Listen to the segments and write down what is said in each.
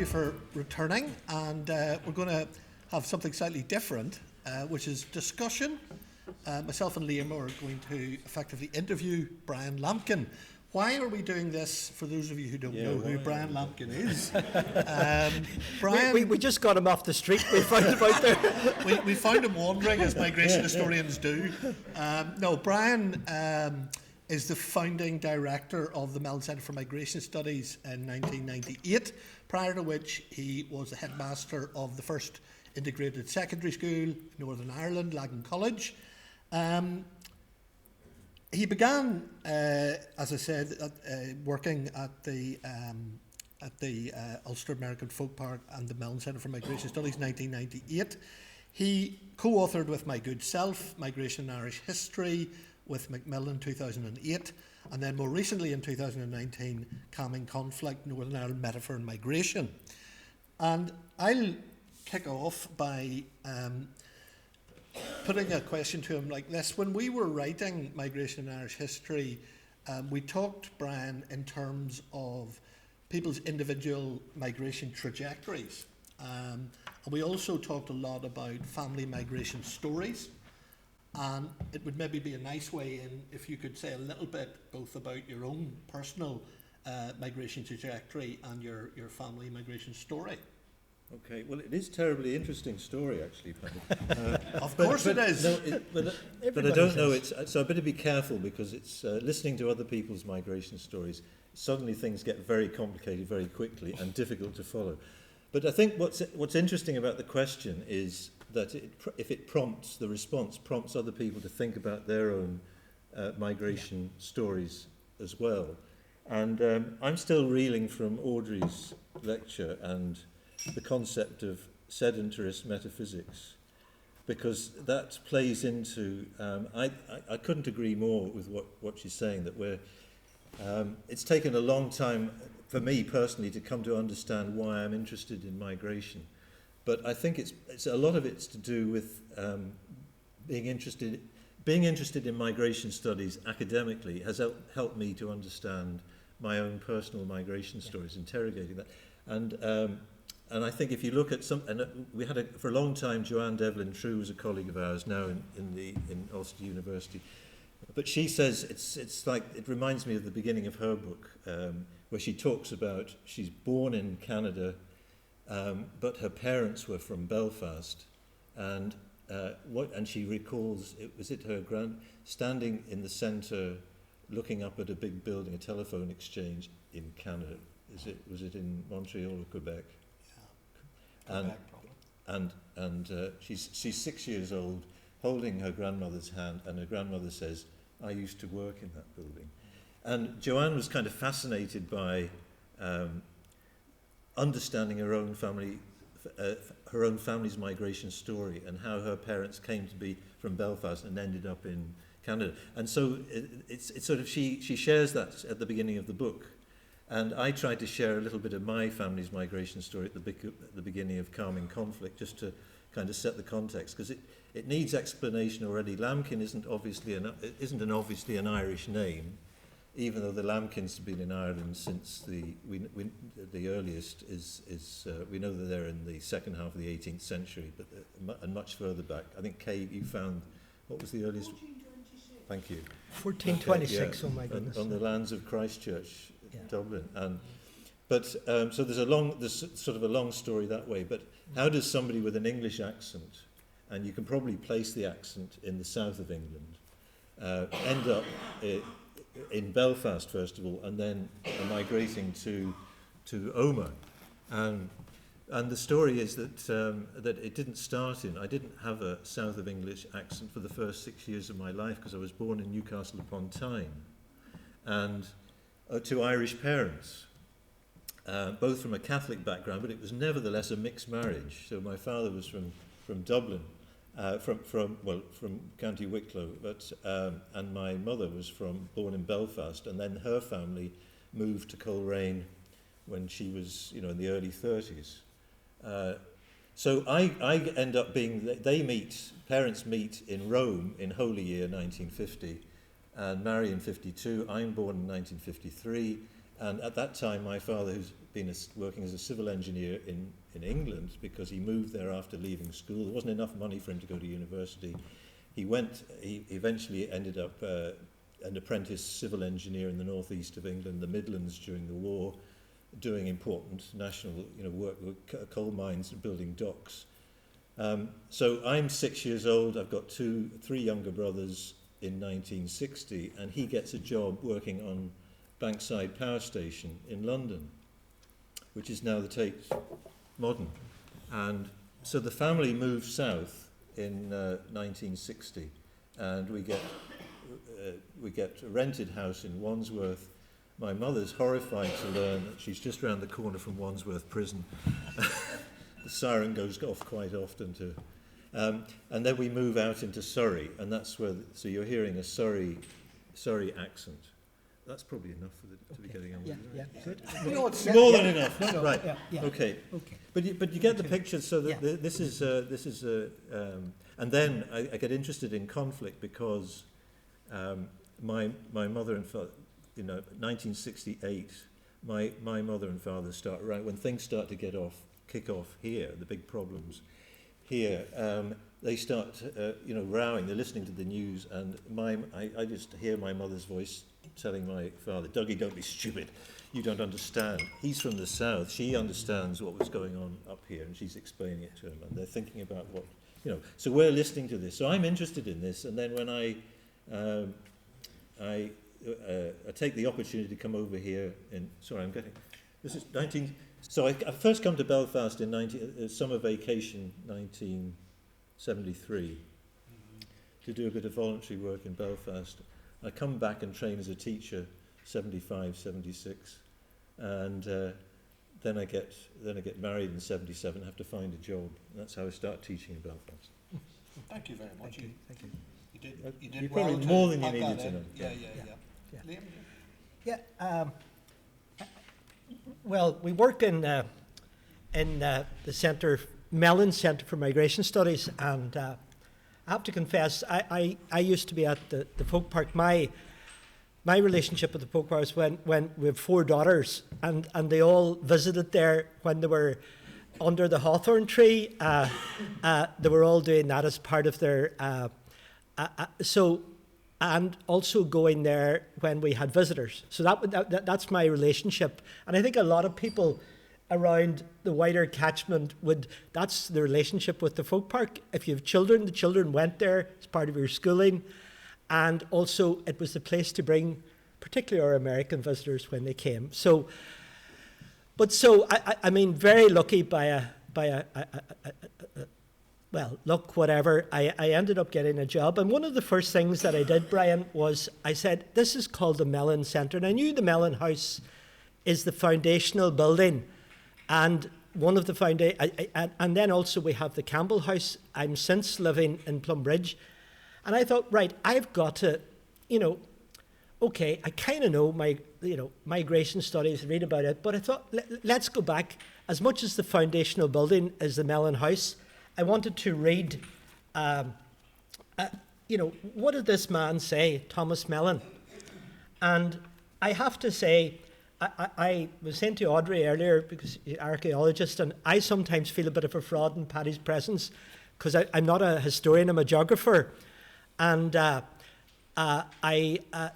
you for returning, and we're going to have something slightly different, which is discussion. Myself and Liam are going to effectively interview Brian Lampkin. Why are we doing this, for those of you who don't know who Brian Lampkin is? Brian, we just got him off the street. We found him out there. we found him wandering, as migration historians do. Brian is the founding director of the Mellon Centre for Migration Studies in 1998, prior to which he was the headmaster of the first integrated secondary school in Northern Ireland, Lagan College. He began, as I said, working at the Ulster American Folk Park and the Mellon Centre for Migration Studies in 1998. He co-authored with my good self Migration and Irish History with Macmillan in 2008, and then more recently in 2019, Calming Conflict, Northern Ireland Metaphor and Migration. And I'll kick off by putting a question to him like this. When we were writing Migration and Irish History, we talked, Brian, in terms of people's individual migration trajectories. And we also talked a lot about family migration stories. And it would maybe be a nice way in if you could say a little bit both about your own personal migration trajectory and your family migration story. Okay, well, it is a terribly interesting story, actually, Paddy. Of course it is. No, but I don't know. So I better be careful, because it's listening to other people's migration stories. Suddenly things get very complicated very quickly and difficult to follow. But I think what's interesting about the question is that if it prompts, the response prompts other people to think about their own migration stories as well. And I'm still reeling from Audrey's lecture and the concept of sedentarist metaphysics, because that plays into, I couldn't agree more with what she's saying, that it's taken a long time for me personally to come to understand why I'm interested in migration. But I think it's a lot of it's to do with being interested in migration studies academically has helped me to understand my own personal migration stories, interrogating that. And I think if you look at we had for a long time, Joanne Devlin True was a colleague of ours now in Ulster University. But she says it's like, it reminds me of the beginning of her book, where she talks about, she's born in Canada, but her parents were from Belfast, and she recalls her standing in the centre, looking up at a big building, a telephone exchange in Canada. Was it in Montreal or Quebec? Yeah, Quebec, and she's 6 years old, holding her grandmother's hand, and her grandmother says, "I used to work in that building." And Joanne was kind of fascinated by understanding her own family's migration story, and how her parents came to be from Belfast and ended up in Canada. And so it's sort of, she shares that at the beginning of the book. And I tried to share a little bit of my family's migration story at the beginning of Calming Conflict, just to kind of set the context, because it needs explanation already. Lampkin isn't obviously an Irish name, even though the Lampkins have been in Ireland since the earliest is we know that they're in the second half of the 18th century, but and much further back. I think Kay, you found, what was the earliest? 1426. Thank you. 1426. Oh my goodness. On the lands of Christchurch, yeah. Dublin, so there's sort of a long story that way. But how does somebody with an English accent, and you can probably place the accent in the south of England, end up in Belfast first of all, and then migrating to Omagh, and the story is that it didn't start I didn't have a south of English accent for the first 6 years of my life, because I was born in Newcastle upon Tyne, and to Irish parents, both from a Catholic background, but it was nevertheless a mixed marriage. So my father was from Dublin, from County Wicklow, and my mother was born in Belfast, and then her family moved to Coleraine when she was, in the early 30s. So I end up parents meet in Rome in Holy Year 1950, and marry in 52. I'm born in 1953, and at that time my father, who's working as a civil engineer in England because he moved there after leaving school. There wasn't enough money for him to go to university. He eventually ended up an apprentice civil engineer in the northeast of England, the Midlands during the war, doing important national work with coal mines and building docks. So I'm 6 years old. I've got three younger brothers in 1960, and he gets a job working on Bankside Power Station in London, which is now the Tate Modern. And so the family moved south in 1960, and we get a rented house in Wandsworth. My mother's horrified to learn that she's just round the corner from Wandsworth Prison. The siren goes off quite often too. And then we move out into Surrey, and that's where, so you're hearing a Surrey accent. That's probably enough to be getting on with. Yeah, good. No, it's More than enough. No, right. yeah. Okay. Okay. But you get the picture. So that this is and then I get interested in conflict because my mother and father, 1968, my mother and father start right when things start to kick off here, the big problems here. They start rowing. They're listening to the news, and I just hear my mother's voice telling my father, "Dougie, don't be stupid. You don't understand. He's from the south. She understands what was going on up here," and she's explaining it to him. And they're thinking about what, So we're listening to this. So I'm interested in this. And then when I take the opportunity to come over here, this is 19. So I first come to Belfast in summer vacation 1973 to do a bit of voluntary work in Belfast. I come back and train as a teacher 75, 76, and then I get married in 77. Have to find a job. That's how I start teaching in Belfast. Thank you very much. Thank you. You did You're well probably more than you pack needed that to in. know. Yeah. Liam? Yeah. Well, we work in the centre, Mellon Centre for Migration Studies, and I have to confess, I used to be at the Folk Park. My relationship with the Folk Park was when we have 4 daughters, and they all visited there when they were under the hawthorn tree. They were all doing that as part of their and also going there when we had visitors. So that's my relationship. And I think a lot of people around the wider catchment that's the relationship with the Folk Park. If you have children, the children went there as part of your schooling. And also it was the place to bring particularly our American visitors when they came. So I mean, very lucky luck, whatever, I ended up getting a job. And one of the first things that I did, Brian, was I said, this is called the Mellon Centre. And I knew the Mellon House is the foundational building. And one of the and then also we have the Campbell House. I'm since living in Plumbridge. And I thought, right, I've got to, okay, I kind of know migration studies, read about it. But I thought, let's go back. As much as the foundational building is the Mellon House, I wanted to read, what did this man say, Thomas Mellon? And I have to say, I was saying to Audrey earlier, because she's an archaeologist, and I sometimes feel a bit of a fraud in Paddy's presence, because I'm not a historian, I'm a geographer. And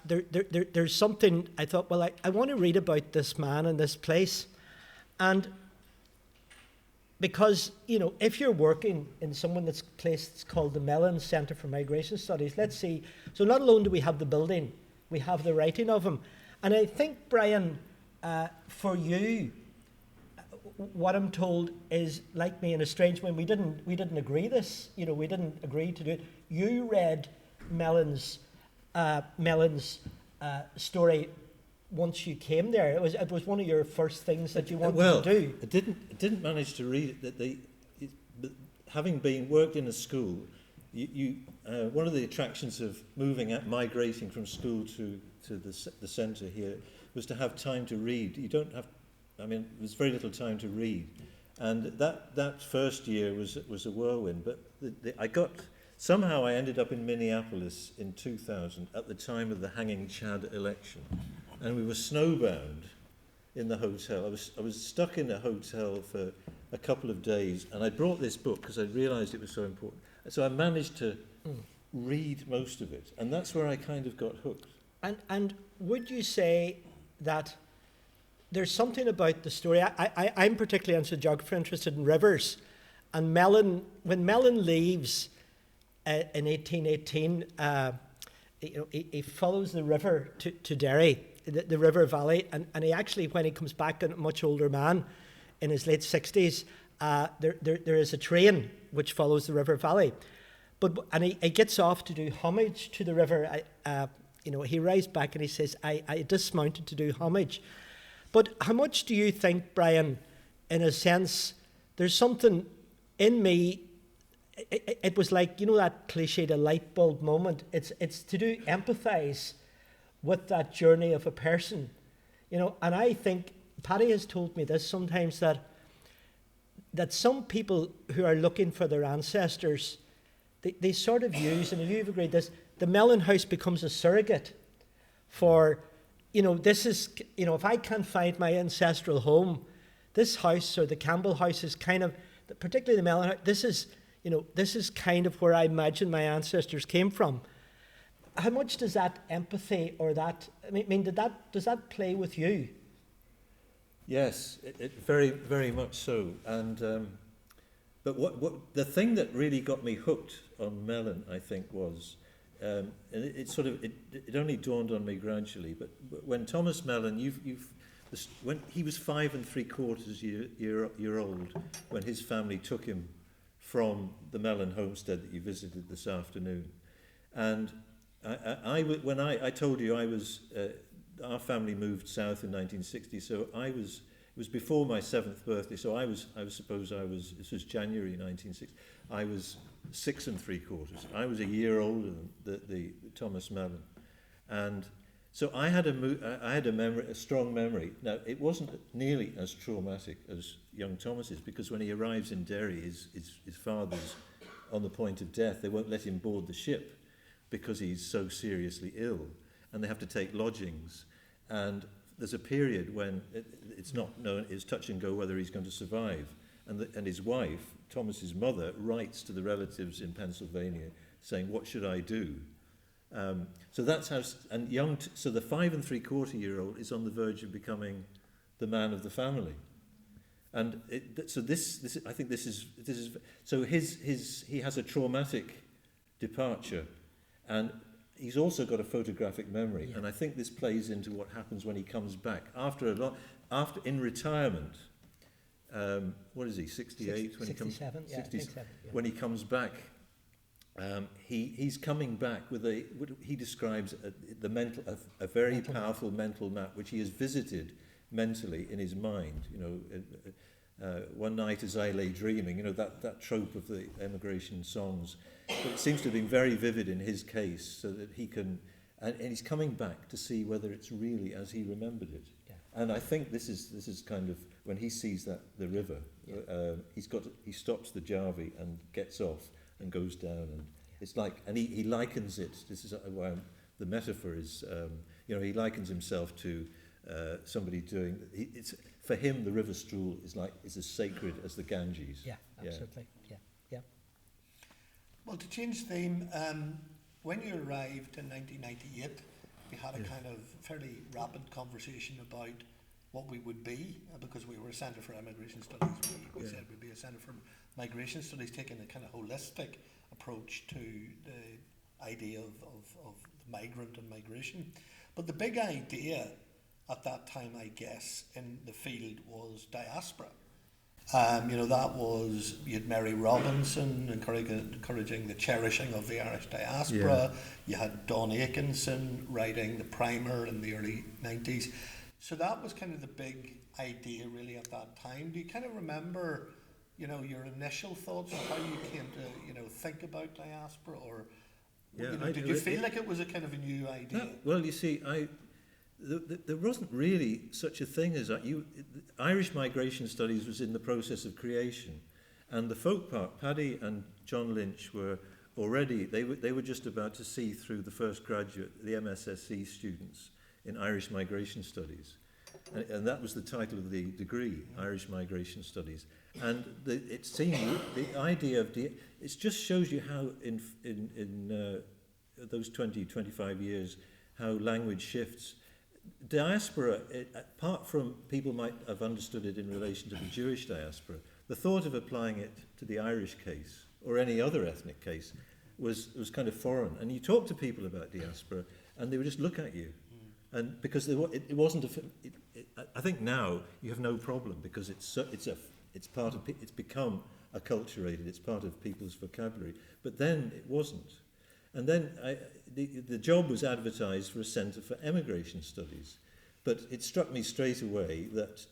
there's something, I thought, well, I want to read about this man and this place. And because, if you're working in that's place that's called the Mellon Centre for Migration Studies, let's see. So not alone do we have the building, we have the writing of him. And I think, Brian, for you, what I'm told is like me in a strange way. We didn't agree this. We didn't agree to do it. You read Mellon's story once you came there. It was one of your first things that you wanted to do. I didn't manage to read it. Having worked in a school, one of the attractions of migrating from school to the centre here was to have time to read. There's very little time to read, and that first year was a whirlwind. But somehow I ended up in Minneapolis in 2000 at the time of the Hanging Chad election, and we were snowbound in the hotel. I was stuck in a hotel for a couple of days, and I brought this book because I realised it was so important. So I managed to read most of it, and that's where I kind of got hooked. And would you say that there's something about the story? I'm particularly as a geographer interested in rivers, and when Mellon leaves in 1818, he follows the river to Derry, the river valley, and he actually, when he comes back, a much older man in his late 60s, there is a train which follows the river valley, and he gets off to do homage to the river. He arrives back and he says, I dismounted to do homage. But how much do you think, Brian, in a sense, there's something in me, it was like, that cliche, the light bulb moment. It's to do empathise with that journey of a person, and I think Paddy has told me this sometimes, that some people who are looking for their ancestors, they sort of use, and you've agreed this, the Mellon House becomes a surrogate for, this is, if I can't find my ancestral home, this house or the Campbell House is kind of, particularly the Mellon House, this is kind of where I imagine my ancestors came from. How much does that empathy or that, does that play with you? Yes, it very, very much so. And but what the thing that really got me hooked on Mellon, I think, was, and it only dawned on me gradually. But when Thomas Mellon, when he was 5 3/4 year old, when his family took him from the Mellon homestead that you visited this afternoon, and when I told you I was. Our family moved south in 1960, so it was before my 7th birthday, so this was January 1960, I was 6 3/4. I was a year older than the Thomas Mellon. And so I had a strong memory. Now, it wasn't nearly as traumatic as young Thomas's, because when he arrives in Derry, his father's on the point of death. They won't let him board the ship because he's so seriously ill, and they have to take lodgings. And there's a period when it's not known, it's touch and go whether he's going to survive. And his wife, Thomas's mother, writes to the relatives in Pennsylvania saying, "What should I do?" So that's how. So the 5 3/4-year-old is on the verge of becoming the man of the family. And I think this is. So he has a traumatic departure, and he's also got a photographic memory, and I think this plays into what happens when he comes back after in retirement. What is he? 68 when 67, he comes. 67. When he comes back, he's coming back with what he describes a very powerful mental map, which he has visited mentally in his mind. One night as I lay dreaming. That trope of the emigration songs. But it seems to have been very vivid in his case, so that he can, and he's coming back to see whether it's really as he remembered it. Yeah. And I think this is kind of when he sees the river. Yeah. He stops the Jarvie and gets off and goes down, and it's like, and he likens it. This is why the metaphor is, he likens himself to somebody doing. For him, the river Stool is as sacred as the Ganges. Yeah, absolutely. Yeah. Well, to change theme, when you arrived in 1998, we had a kind of fairly rapid conversation about what we would be, because we were a Centre for Immigration Studies. We said we'd be a Centre for Migration Studies, taking a kind of holistic approach to the idea of migrant and migration. But the big idea at that time, I guess, in the field was diaspora. That was, you had Mary Robinson encouraging the cherishing of the Irish diaspora. Yeah. You had Don Aitkenson writing the primer in the early 90s. So that was kind of the big idea really at that time. Do you kind of remember, your initial thoughts on how you came to, think about diaspora? Or did you feel like it was a kind of a new idea? Well, you see, there wasn't really such a thing as Irish migration studies was in the process of creation, and the folk part, Paddy and John Lynch were already they were just about to see through the first graduate, the MSSC students in Irish migration studies, And that was the title of the degree, Irish Migration Studies. And it seemed, the idea of, it just shows you how in those 20, 25 years, how language shifts. Diaspora, apart from people might have understood it in relation to the Jewish diaspora, the thought of applying it to the Irish case, or any other ethnic case, was kind of foreign. And you talk to people about diaspora, and they would just look at you. And because it wasn't I think now you have no problem, because it's become acculturated, it's part of people's vocabulary. But then it wasn't. And then the job was advertised for a Centre for Emigration Studies. But it struck me straight away that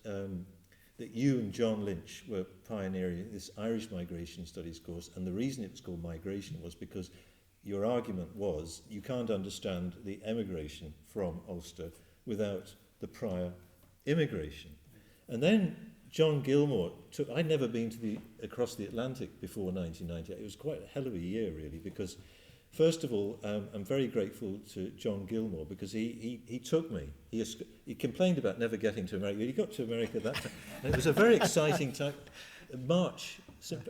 you and John Lynch were pioneering this Irish Migration Studies course, and the reason it was called migration was because your argument was you can't understand the emigration from Ulster without the prior immigration. And then John Gilmore I'd never been across the Atlantic before 1998. It was quite a hell of a year, really, because first of all, I'm very grateful to John Gilmore, because he took me. He complained about never getting to America. He got to America that time. And it was a very exciting time. March,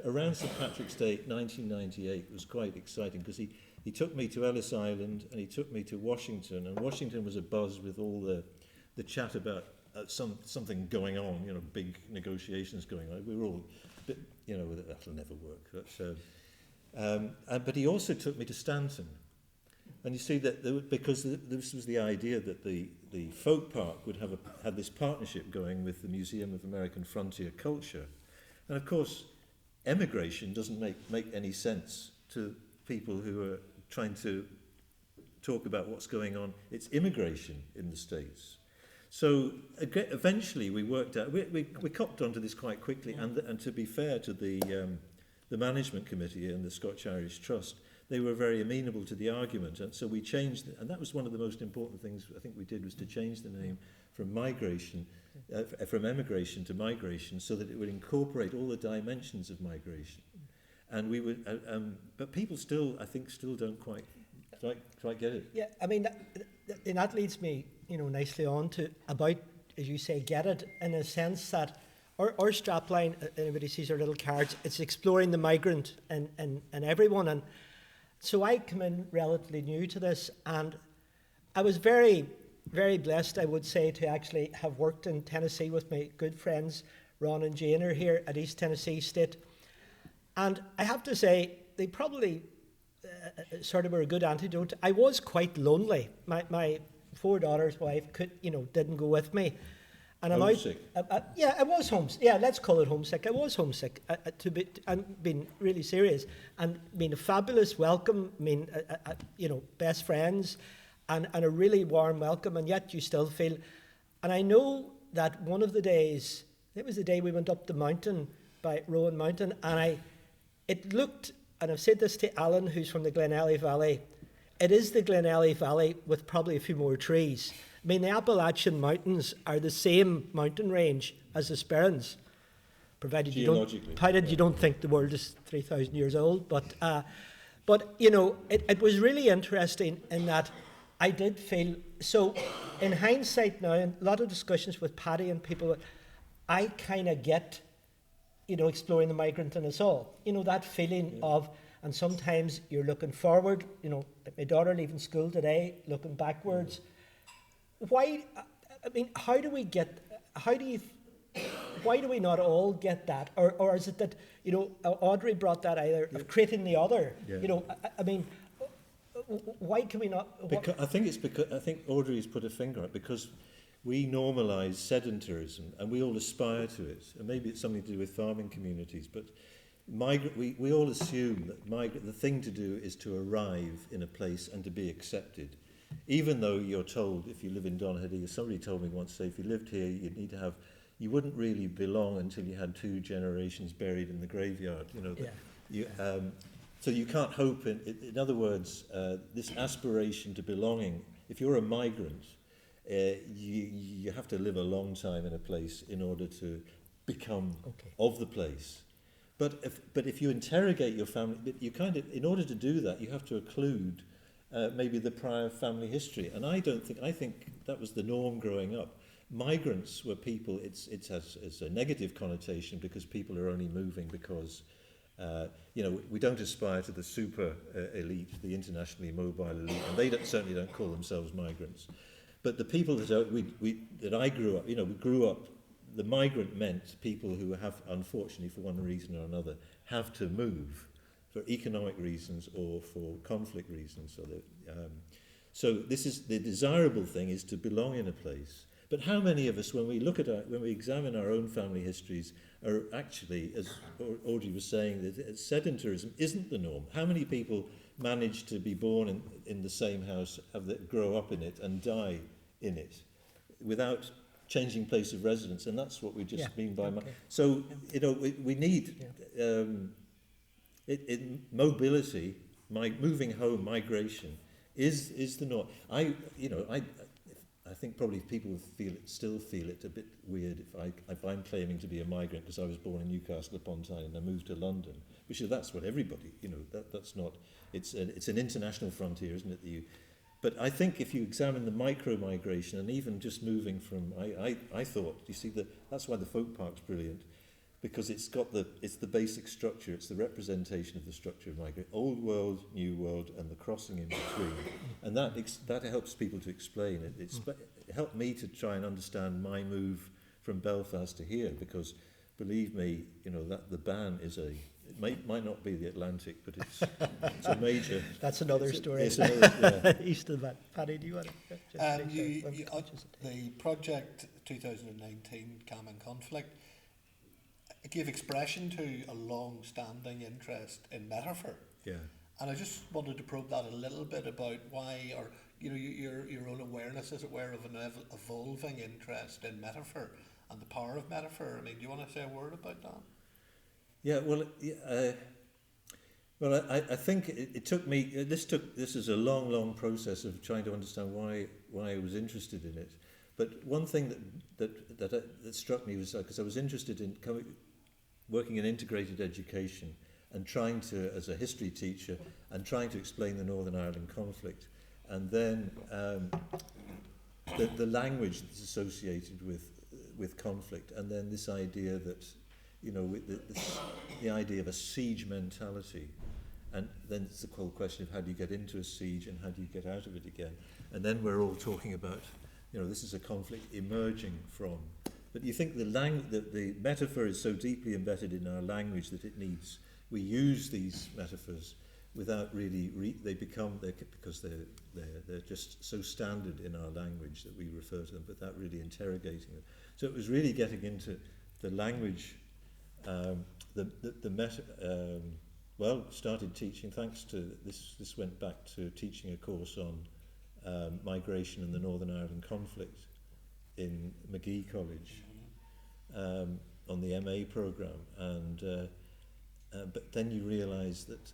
around St. Patrick's Day, 1998, was quite exciting, because he took me to Ellis Island, and he took me to Washington. And Washington was abuzz with all the chat about something going on, big negotiations going on. We were all a bit, that'll never work. But he also took me to Stanton. And you see that because this was the idea that the folk park would had this partnership going with the Museum of American Frontier Culture. And of course, emigration doesn't make any sense to people who are trying to talk about what's going on. It's immigration in the States. So eventually we worked out, we copped onto this quite quickly, and to be fair to the management committee and the Scotch-Irish Trust, they were very amenable to the argument, and so we changed, and that was one of the most important things I think we did, was to change the name from from emigration to migration, so that it would incorporate all the dimensions of migration. And we would, but people still don't quite get it. Yeah, I mean, that leads me, nicely on to about, as you say, get it, in a sense that our strapline, anybody sees our little cards, it's exploring the migrant and everyone. And so I come in relatively new to this, and I was very, very blessed, I would say, to actually have worked in Tennessee with my good friends, Ron and Jane are here at East Tennessee State. And I have to say, they probably sort of were a good antidote. I was quite lonely. My 4 daughters' wife didn't go with me. And homesick. I was homesick. Yeah, let's call it homesick. I was homesick, I'm being really serious. And being a fabulous welcome, best friends, and a really warm welcome, and yet you still feel. And I know that one of the days, it was the day we went up the mountain by Rowan Mountain, and it looked, and I've said this to Alan, who's from the Glenelly Valley, it is the Glenelly Valley with probably a few more trees. I mean, the Appalachian Mountains are the same mountain range as the Sperrins, provided you don't think the world is 3,000 years old. But it was really interesting in that I did feel, so in hindsight now, and a lot of discussions with Paddy and people, I kind of get, exploring the migrant in us all. That feeling of, and sometimes you're looking forward, like my daughter leaving school today, looking backwards. Why do we not all get that? Or is it that, Audrey brought that either of creating the other? Yeah. Why can we not? I think Audrey has put a finger on it, because we normalise sedentarism and we all aspire to it. And maybe it's something to do with farming communities, but we all assume that the thing to do is to arrive in a place and to be accepted. Even though you're told, if you live in Donaghadee, somebody told me once, say, if you lived here, you wouldn't really belong until you had 2 generations buried in the graveyard. So you can't hope. In other words, this aspiration to belonging. If you're a migrant, you have to live a long time in a place in order to become of the place. But if you interrogate your family, in order to do that, you have to occlude maybe the prior family history. And I think that was the norm growing up. migrants were people, it has a negative connotation because people are only moving because, we don't aspire to the super elite, the internationally mobile elite, and they certainly don't call themselves migrants. But the people that I grew up, we grew up, the migrant meant people who have, unfortunately, for one reason or another, have to move for economic reasons or for conflict reasons. So this is the desirable thing, is to belong in a place. But how many of us, when we examine our own family histories, are actually, as Audrey was saying, that sedentarism isn't the norm? How many people manage to be born in the same house, grow up in it, and die in it, without changing place of residence? And that's what we just mean by. So we need mobility, moving home, migration is the norm. I think probably people still feel it a bit weird if I'm claiming to be a migrant because I was born in Newcastle upon Tyne and I moved to London. Which that's what everybody, that's not. It's an international frontier, isn't it? But I think if you examine the micro migration and even just moving from, I thought, you see, that's why the folk park's brilliant, because it's the basic structure, it's the representation of the structure of migration, old world, new world, and the crossing in between, and that helps people to explain it. It helped me to try and understand my move from Belfast to here, because believe me, that the Bann is it might not be the Atlantic, but it's a major. That's another story. It's another, East of that. Paddy, do you want to? The project 2019 Common Conflict, it gave expression to a long-standing interest in metaphor. Yeah. And I just wanted to probe that a little bit about why, or your own awareness, as it were, of an evolving interest in metaphor and the power of metaphor. I mean, do you want to say a word about that? Yeah, well, I think it took me. This is a long process of trying to understand why I was interested in it. But one thing that struck me was because I was interested in working in integrated education and trying to, as a history teacher, and trying to explain the Northern Ireland conflict, and then the language that's associated with conflict, and then this idea that. The idea of a siege mentality, and then it's the whole question of how do you get into a siege and how do you get out of it again, and then we're all talking about, this is a conflict emerging from. But you think the metaphor is so deeply embedded in our language that we use these metaphors without really because they're just so standard in our language that we refer to them without really interrogating them. So it was really getting into the language. Started teaching, thanks to this went back to teaching a course on migration and the Northern Ireland conflict in Magee College on the MA programme, and but then you realise that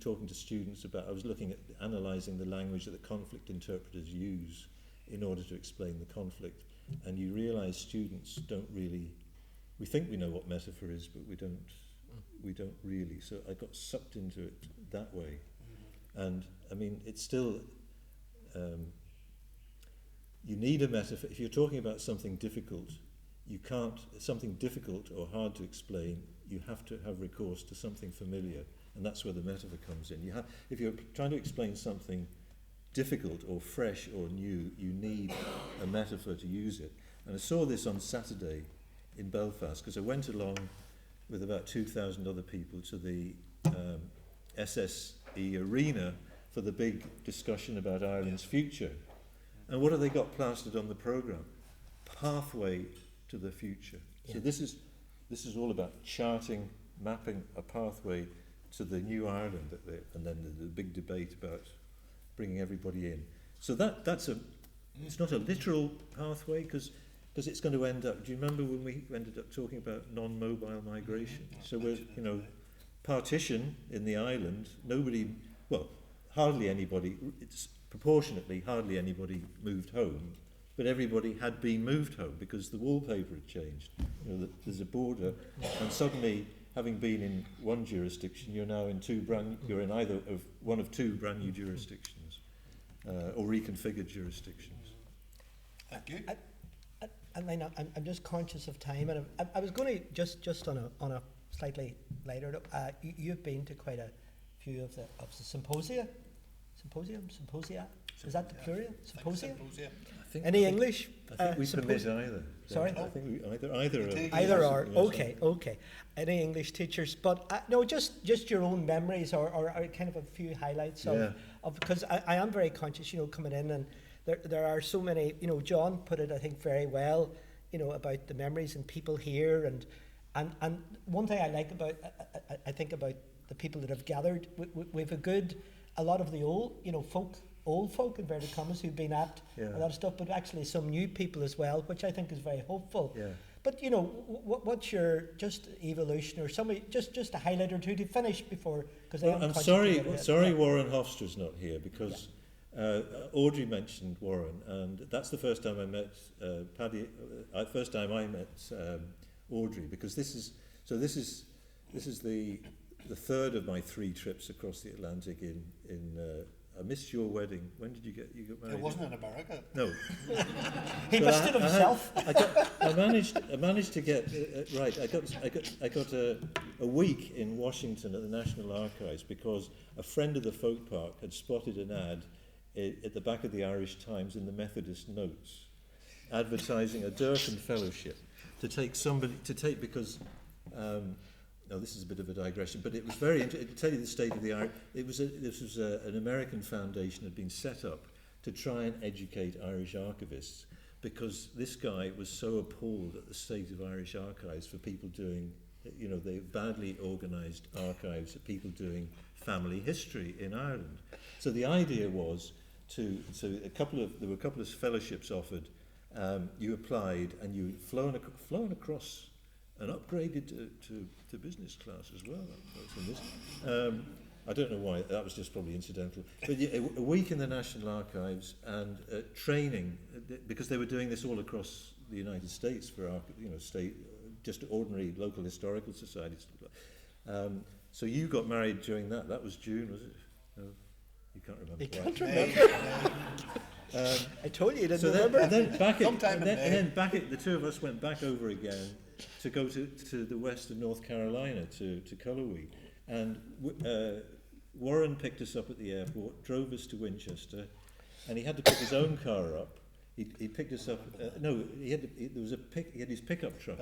talking to students about, I was looking at analysing the language that the conflict interpreters use in order to explain the conflict, and you realise students don't really. We think we know what metaphor is, but we don't really. So I got sucked into it that way. And I mean, it's still, you need a metaphor. If you're talking about something difficult, something difficult or hard to explain, you have to have recourse to something familiar. And that's where the metaphor comes in. If you're trying to explain something difficult or fresh or new, you need a metaphor to use it. And I saw this on Saturday in Belfast, because I went along with about 2,000 other people to the SSE arena for the big discussion about Ireland's future. And what have they got plastered on the programme? Pathway to the future. Yeah. So this is all about charting, mapping a pathway to the new Ireland, and then the big debate about bringing everybody in. So it's not a literal pathway, because it's going to end up. Do you remember when we ended up talking about non-mobile migration? So we're, partition in the island. Hardly anybody. It's proportionately hardly anybody moved home, but everybody had been moved home because the wallpaper had changed. There's a border, and suddenly, having been in one jurisdiction, you're now in you're in either of one of two brand new jurisdictions, or reconfigured jurisdictions. Thank you. I mean, I'm just conscious of time, and I was going to just on a slightly lighter note. You've been to quite a few of the symposia. Is that the plural? Symposia. Any English? I think we permit either. Sorry? I think we either. Either or. Okay. Any English teachers? But no, just your own memories or kind of a few highlights of because I am very conscious, coming in, and there are so many. John put it, I think, very well. About the memories and people here, and one thing I like about I think about the people that have gathered. We've a lot of the old folk inverted commas who've been at a lot of stuff, but actually some new people as well, which I think is very hopeful. Yeah. But what's your just evolution or somebody just a highlight or two to finish before? Because I'm sorry, Warren Hofstra's not here because Audrey mentioned Warren, and that's the first time I met Paddy. First time I met Audrey, because this is the third of my 3 trips across the Atlantic in I missed your wedding. When did you get married? It wasn't in America. No. He missed it himself. I managed to get right. I got a week in Washington at the National Archives because a friend of the Folk Park had spotted an ad at the back of the Irish Times in the Methodist Notes, advertising a Durkin Fellowship because. No, this is a bit of a digression, but it was very interesting to tell you the state of the art. This was an American foundation had been set up to try and educate Irish archivists, because this guy was so appalled at the state of Irish archives for people doing, they badly organised archives of people doing family history in Ireland. So the idea was there were a couple of fellowships offered. You applied and you flown across and upgraded to business class as well. I don't know why, that was just probably incidental. But yeah, a week in the National Archives and training, because they were doing this all across the United States for just ordinary local historical societies. So you got married during that. That was June, was it? No, you can't remember. You can't remember. I told you, didn't remember. And then the two of us went back over again to go to the west of North Carolina, to Cullowhee. And Warren picked us up at the airport, drove us to Winchester, and he had to pick his own car up. He picked us up. He had his pickup truck.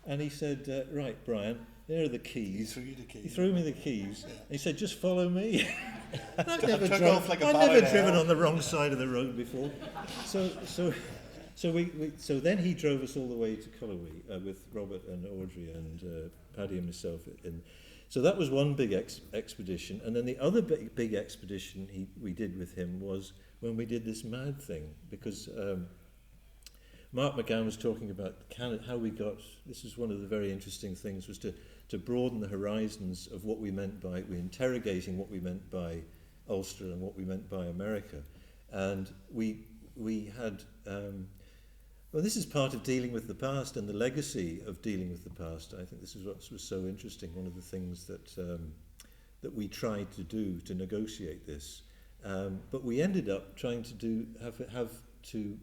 And he said, right, Brian, there are the keys. He threw me the keys. Yeah. He said, just follow me. I've never driven on the wrong side of the road before. So then he drove us all the way to Cullowhee with Robert and Audrey and Paddy and myself. So that was one big expedition. And then the other big expedition we did with him was when we did this MAD thing, because Mark McGann was talking about how we got, this is one of the very interesting things, was to broaden the horizons of what we meant by, we're interrogating what we meant by Ulster and what we meant by America. And we had, this is part of dealing with the past and the legacy of dealing with the past. I think this is what was so interesting, one of the things that we tried to do to negotiate this. But we ended up trying to have to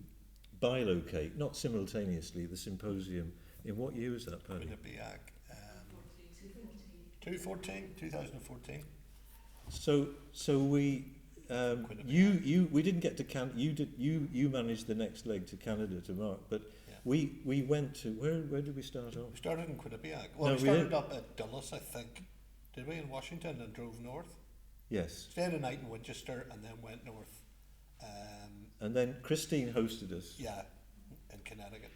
bilocate, not simultaneously, the symposium. In what year was that, Paddy? 2014. So we we didn't get to Canada. You managed the next leg to Canada to Mark, but we went to where did we start off? We started in Quinnipiac. Well, we started up at Dulles, I think. Did we, in Washington, and drove north? Yes. Stayed a night in Winchester and then went north. And then Christine hosted us. Yeah, in Connecticut.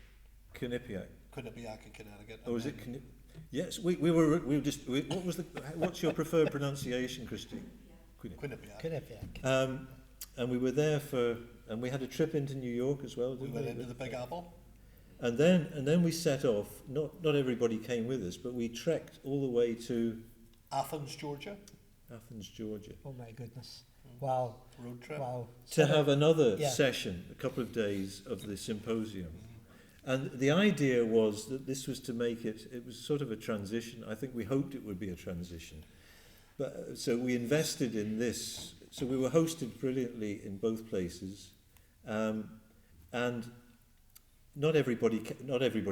Quinnipiac in Connecticut. Oh, was it? Yes, we were just. What's your preferred pronunciation, Christine? Quinnipiac. And we were there and we had a trip into New York as well, didn't we? We went into the Big Apple. And then we set off. Not everybody came with us, but we trekked all the way to Athens, Georgia. Oh my goodness. Wow. Road trip. Wow. To have another session, a couple of days of the symposium. And the idea was that this was to make it was sort of a transition. I think we hoped it would be a transition. But so we invested in this. So we were hosted brilliantly in both places. And not everybody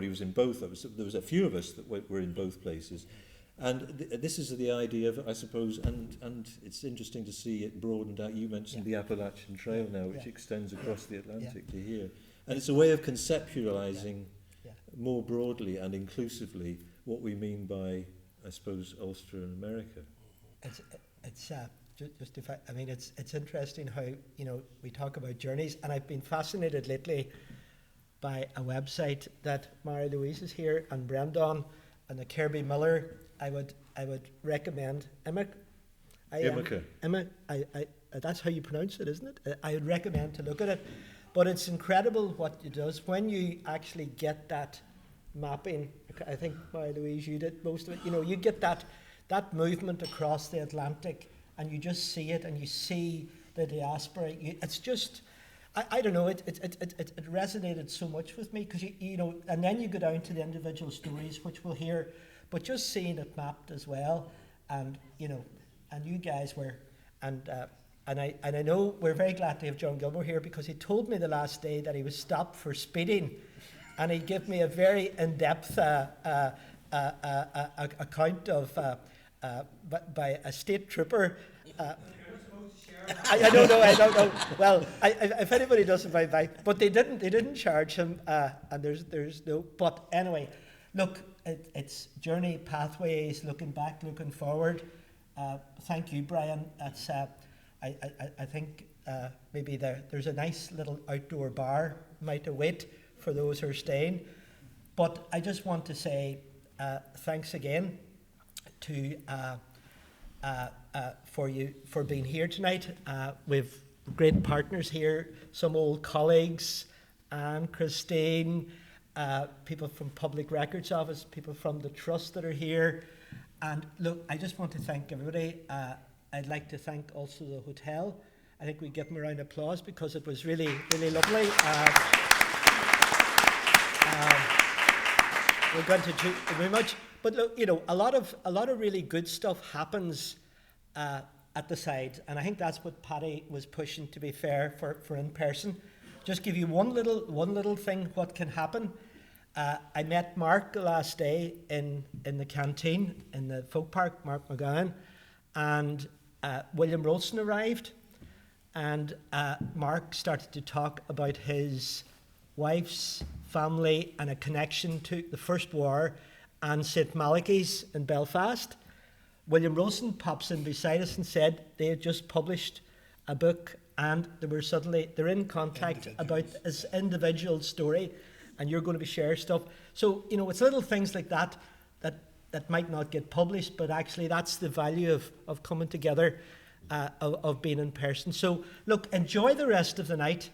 was in both of us. There was a few of us that were in both places. And this is the idea of, I suppose, and it's interesting to see it broadened out. You mentioned the Appalachian Trail now, which extends across the Atlantic to here. And it's a way of conceptualizing more broadly and inclusively what we mean by, I suppose, Ulster and America. It's interesting how, we talk about journeys, and I've been fascinated lately by a website that Mary Louise is here, and Brendan and the Kirby Miller. I would recommend Emma. That's how you pronounce it, isn't it? I would recommend to look at it. But it's incredible what it does when you actually get that mapping. I think, Mary Louise, you did most of it. You get that movement across the Atlantic, and you just see it, and you see the diaspora. It's just, I don't know. It resonated so much with me because and then you go down to the individual stories, which we'll hear, but just seeing it mapped as well, and and you guys were, and I know we're very glad to have John Gilmore here because he told me the last day that he was stopped for speeding, and he gave me a very in-depth account of by a state trooper. I don't know. Well, if anybody doesn't mind that, but they didn't charge him, and there's no. But anyway, look, it's journey, pathways, looking back, looking forward. Thank you, Brian. That's I think maybe there's a nice little outdoor bar might await for those who are staying. But I just want to say thanks again to for you for being here tonight. We've great partners here, some old colleagues, Anne, Christine, people from Public Records Office, people from the Trust that are here. And look, I just want to thank everybody. I'd like to thank also the hotel. I think we give them a round of applause because it was really, really lovely. We're going to do very much, but look, a lot of really good stuff happens at the sides, and I think that's what Paddy was pushing. To be fair, for in person, just give you one little thing. What can happen? I met Mark the last day in the canteen in the folk park, Mark McGowan, and William Rolson arrived, and Mark started to talk about his wife's family and a connection to the First War and St. Malachy's in Belfast. William Rolson pops in beside us and said they had just published a book, and they're in contact about his individual story, and you're going to be sharing stuff. So, it's little things like that might not get published, but actually that's the value of coming together, of being in person. So, look, enjoy the rest of the night.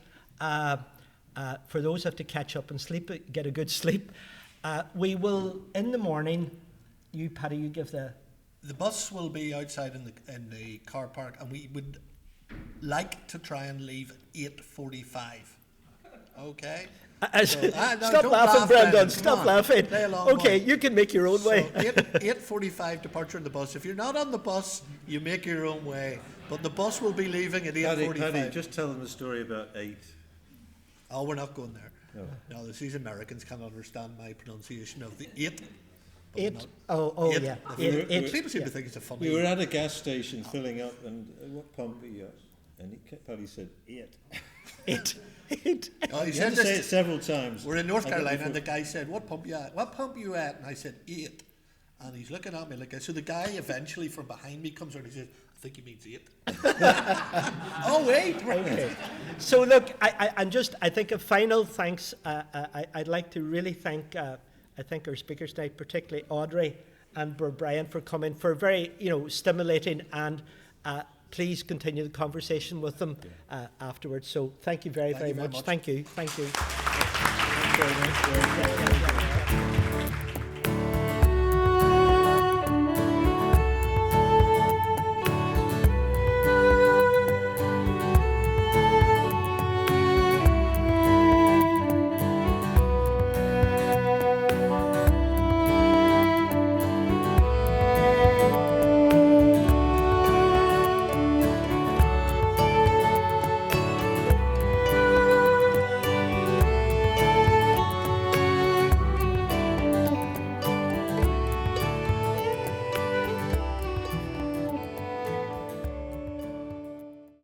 For those who have to catch up and sleep, get a good sleep. We will, in the morning, Paddy, you give the... The bus will be outside in the car park, and we would like to try and leave at 8:45. Okay? Stop laughing, Brendan. Stop laughing. Okay, you can make your own way. 8:45 departure on the bus. If you're not on the bus, you make your own way. But the bus will be leaving at 8:45. Paddy, just tell them the story about 8. Oh, we're not going there. No, these Americans can't understand my pronunciation of the 8. 8. Yeah. People seem to think it's a funny. We were at a gas station filling up, and what pump are you at? And Paddy said 8. 8. Oh, he had to say it several times. We're in North Carolina, and the guy said, "What pump you at? What pump you at?" And I said 8. And he's looking at me like that. So the guy eventually from behind me comes around and he says, "I think he means 8." Oh wait. Okay. So look, I think a final thanks. I'd like to really thank our speakers tonight, particularly Audrey and Brian, for coming, for very stimulating, and please continue the conversation with them afterwards. So thank you very much. Thank you. Thank you very much.